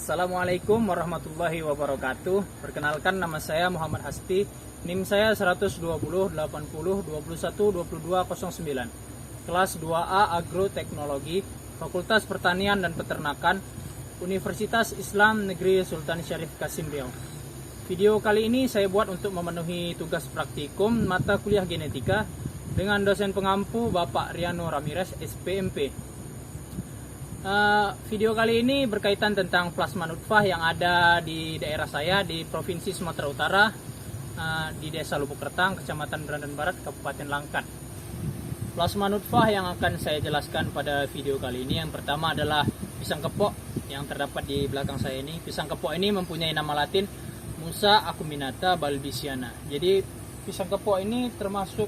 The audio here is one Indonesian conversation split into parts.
Assalamualaikum warahmatullahi wabarakatuh. Perkenalkan, nama saya Muhammad Hasti. NIM saya 120 80 21 22 09. Kelas 2A Agroteknologi, Fakultas Pertanian dan Peternakan, Universitas Islam Negeri Sultan Syarif Kasim Riau. Video kali ini saya buat untuk memenuhi tugas praktikum mata kuliah genetika dengan dosen pengampu Bapak Riano Ramirez, SPMP. Video kali ini berkaitan tentang plasma nutfah yang ada di daerah saya di Provinsi Sumatera Utara, di Desa Lubuk Retang, Kecamatan Berandan Barat, Kabupaten Langkat. Plasma nutfah yang akan saya jelaskan pada video kali ini, yang pertama adalah pisang kepok yang terdapat di belakang saya ini. Pisang kepok ini mempunyai nama latin Musa acuminata balbisiana. Jadi pisang kepok ini termasuk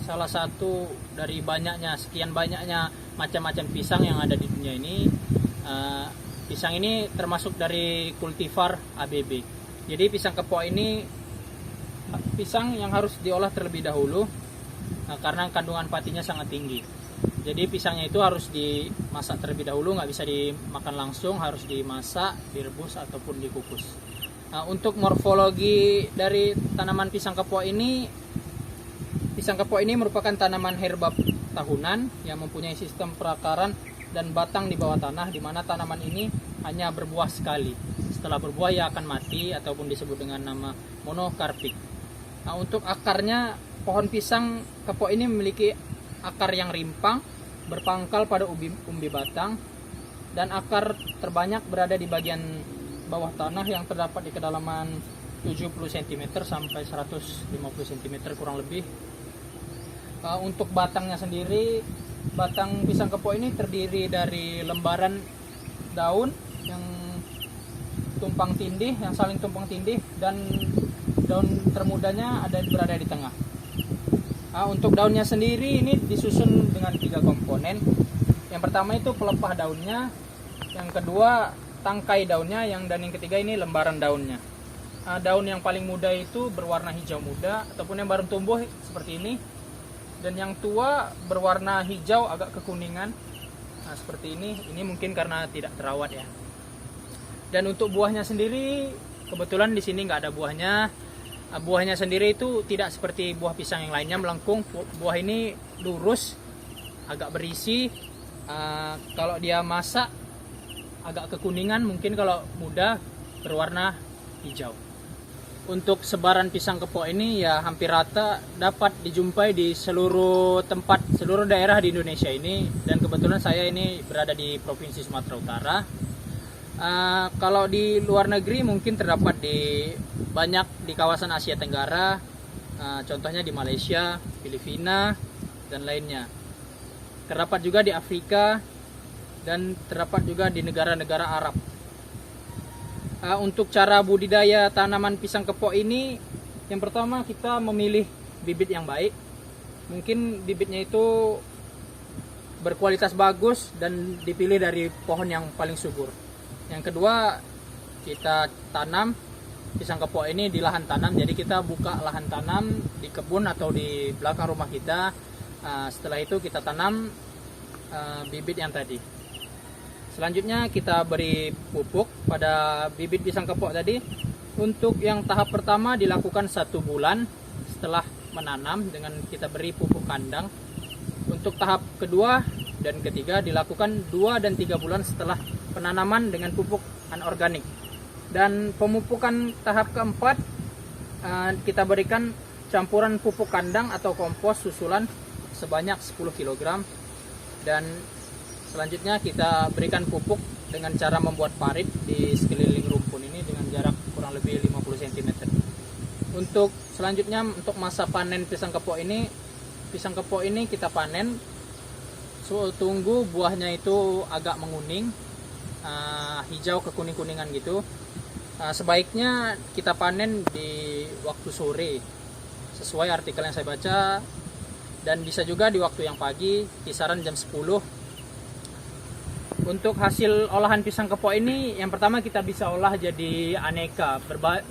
salah satu dari sekian banyaknya macam-macam pisang yang ada di dunia ini. Pisang ini termasuk dari kultivar ABB. Jadi pisang kepok ini pisang yang harus diolah terlebih dahulu karena kandungan patinya sangat tinggi. Jadi pisangnya itu harus dimasak terlebih dahulu, nggak bisa dimakan langsung, harus dimasak, direbus ataupun dikukus. Untuk morfologi dari tanaman pisang kepok ini merupakan tanaman herba tahunan yang mempunyai sistem perakaran dan batang di bawah tanah, di mana tanaman ini hanya berbuah sekali. Setelah berbuah ia akan mati ataupun disebut dengan nama monokarpik. Untuk akarnya, pohon pisang kepok ini memiliki akar yang rimpang, berpangkal pada umbi batang, dan akar terbanyak berada di bagian bawah tanah yang terdapat di kedalaman 70 cm sampai 150 cm kurang lebih. Untuk batangnya sendiri, batang pisang kepok ini terdiri dari lembaran daun yang saling tumpang tindih, dan daun termudanya berada di tengah. Untuk daunnya sendiri ini disusun dengan 3 komponen. Yang pertama itu pelepah daunnya, yang kedua tangkai daunnya, dan yang ketiga ini lembaran daunnya. Daun yang paling muda itu berwarna hijau muda ataupun yang baru tumbuh seperti ini, dan yang tua berwarna hijau agak kekuningan. Seperti ini mungkin karena tidak terawat ya. Dan untuk buahnya sendiri, kebetulan di sini nggak ada buahnya. Buahnya sendiri itu tidak seperti buah pisang yang lainnya melengkung. Buah ini lurus, agak berisi. Kalau dia masak agak kekuningan, mungkin kalau muda berwarna hijau. Untuk sebaran pisang kepok ini ya hampir rata dapat dijumpai di seluruh daerah di Indonesia ini, dan kebetulan saya ini berada di Provinsi Sumatera Utara. Kalau di luar negeri mungkin terdapat banyak di kawasan Asia Tenggara, contohnya di Malaysia, Filipina, dan lainnya. Terdapat juga di Afrika, dan terdapat juga di negara-negara Arab. Untuk cara budidaya tanaman pisang kepok ini, yang pertama kita memilih bibit yang baik. Mungkin bibitnya itu berkualitas bagus dan dipilih dari pohon yang paling subur. Yang kedua, kita tanam pisang kepok ini di lahan tanam. Jadi kita buka lahan tanam di kebun atau di belakang rumah kita. Setelah itu kita tanam bibit yang tadi. Selanjutnya kita beri pupuk pada bibit pisang kepok tadi. Untuk yang tahap pertama dilakukan 1 bulan setelah menanam dengan kita beri pupuk kandang. Untuk tahap kedua dan ketiga dilakukan 2 dan 3 bulan setelah penanaman dengan pupuk anorganik. Dan pemupukan tahap keempat kita berikan campuran pupuk kandang atau kompos susulan sebanyak 10 kg. Dan selanjutnya kita berikan pupuk dengan cara membuat parit di sekeliling rumpun ini dengan jarak kurang lebih 50 cm. Untuk selanjutnya, untuk masa panen pisang kepok ini kita panen. Tunggu buahnya itu agak menguning, hijau kekuning-kuningan gitu. Sebaiknya kita panen di waktu sore sesuai artikel yang saya baca, dan bisa juga di waktu yang pagi, kisaran jam 10. Untuk hasil olahan pisang kepok ini, yang pertama kita bisa olah jadi aneka,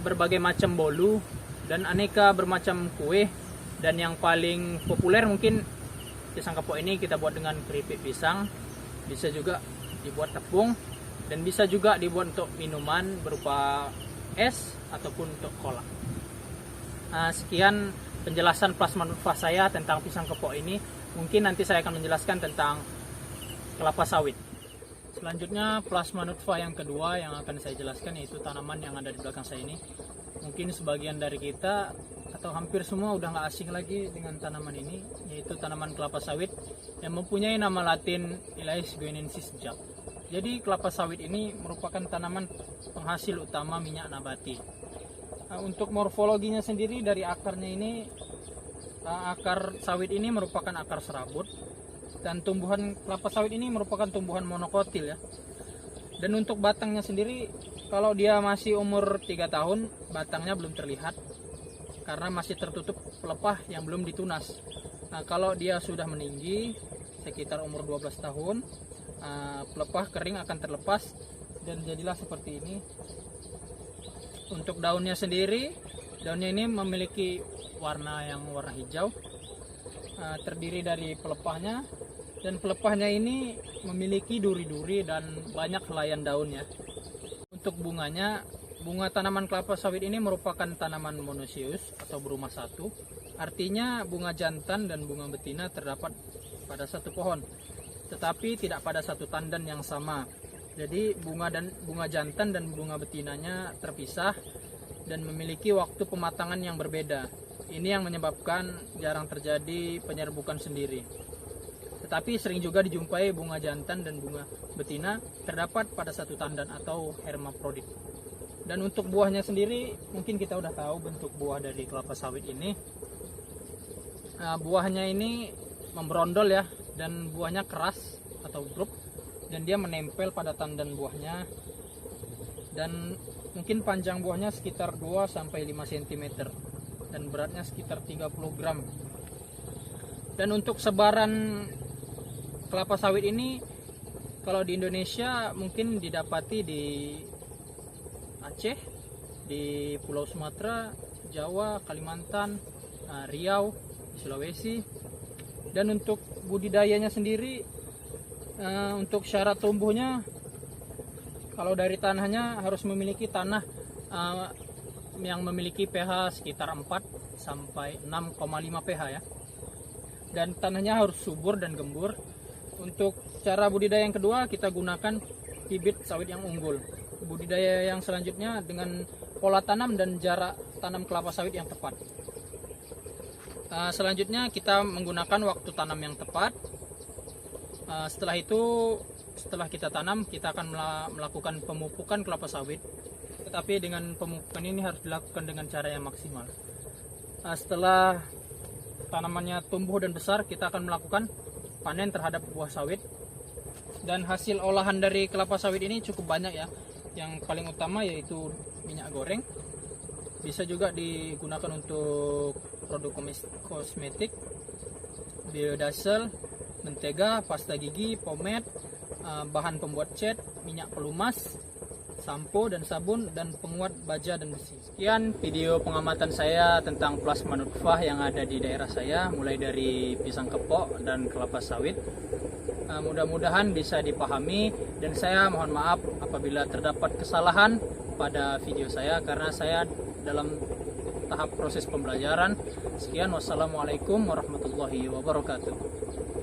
berbagai macam bolu dan aneka bermacam kue. Dan yang paling populer mungkin pisang kepok ini kita buat dengan keripik pisang, bisa juga dibuat tepung, dan bisa juga dibuat untuk minuman berupa es ataupun untuk cola. Sekian penjelasan plasma nutfah saya tentang pisang kepok ini. Mungkin nanti saya akan menjelaskan tentang kelapa sawit. Selanjutnya plasma nutfah yang kedua yang akan saya jelaskan yaitu tanaman yang ada di belakang saya ini. Mungkin sebagian dari kita atau hampir semua udah nggak asing lagi dengan tanaman ini, yaitu tanaman kelapa sawit yang mempunyai nama latin Illais guineensis Jack. Jadi kelapa sawit ini merupakan tanaman penghasil utama minyak nabati. Untuk morfologinya sendiri dari akarnya ini, akar sawit ini merupakan akar serabut, dan tumbuhan kelapa sawit ini merupakan tumbuhan monokotil ya. Dan untuk batangnya sendiri, kalau dia masih umur 3 tahun, batangnya belum terlihat karena masih tertutup pelepah yang belum ditunas. Kalau dia sudah meninggi sekitar umur 12 tahun, pelepah kering akan terlepas dan jadilah seperti ini. Untuk daunnya sendiri, daunnya ini memiliki warna hijau, terdiri dari pelepahnya, dan pelepahnya ini memiliki duri-duri dan banyak helaian daunnya. Untuk bunganya, bunga tanaman kelapa sawit ini merupakan tanaman monoecious atau berumah satu. Artinya bunga jantan dan bunga betina terdapat pada satu pohon, tetapi tidak pada satu tandan yang sama. Jadi bunga jantan dan bunga betinanya terpisah dan memiliki waktu pematangan yang berbeda. Ini yang menyebabkan jarang terjadi penyerbukan sendiri. Tetapi sering juga dijumpai bunga jantan dan bunga betina terdapat pada satu tandan atau hermaprodit. Dan untuk buahnya sendiri, mungkin kita udah tahu bentuk buah dari kelapa sawit ini. Buahnya ini memberondol ya, dan buahnya keras atau grup, dan dia menempel pada tandan buahnya. Dan mungkin panjang buahnya sekitar 2-5 cm dan beratnya sekitar 30 gram. Dan untuk sebaran kelapa sawit ini, kalau di Indonesia mungkin didapati di Aceh, di Pulau Sumatera, Jawa, Kalimantan, Riau, Sulawesi. Dan untuk budidayanya sendiri, untuk syarat tumbuhnya, kalau dari tanahnya harus memiliki tanah yang memiliki pH sekitar 4 sampai 6,5 pH ya. Dan tanahnya harus subur dan gembur. Untuk cara budidaya yang kedua, kita gunakan bibit sawit yang unggul. Budidaya yang selanjutnya dengan pola tanam dan jarak tanam kelapa sawit yang tepat. Selanjutnya kita menggunakan waktu tanam yang tepat. Setelah itu, setelah kita tanam, kita akan melakukan pemupukan kelapa sawit. Tetapi dengan pemupukan ini harus dilakukan dengan cara yang maksimal. Setelah tanamannya tumbuh dan besar, kita akan melakukan panen terhadap buah sawit. Dan hasil olahan dari kelapa sawit ini cukup banyak ya. Yang paling utama yaitu minyak goreng. Bisa juga digunakan untuk produk kosmetik, biodiesel, mentega, pasta gigi, pomade, bahan pembuat cat, minyak pelumas, sampo dan sabun, dan penguat baja dan besi. Sekian video pengamatan saya tentang plasma nutfah yang ada di daerah saya, mulai dari pisang kepok dan kelapa sawit. Mudah-mudahan bisa dipahami, dan saya mohon maaf apabila terdapat kesalahan pada video saya karena saya dalam tahap proses pembelajaran. Sekian, wassalamualaikum warahmatullahi wabarakatuh.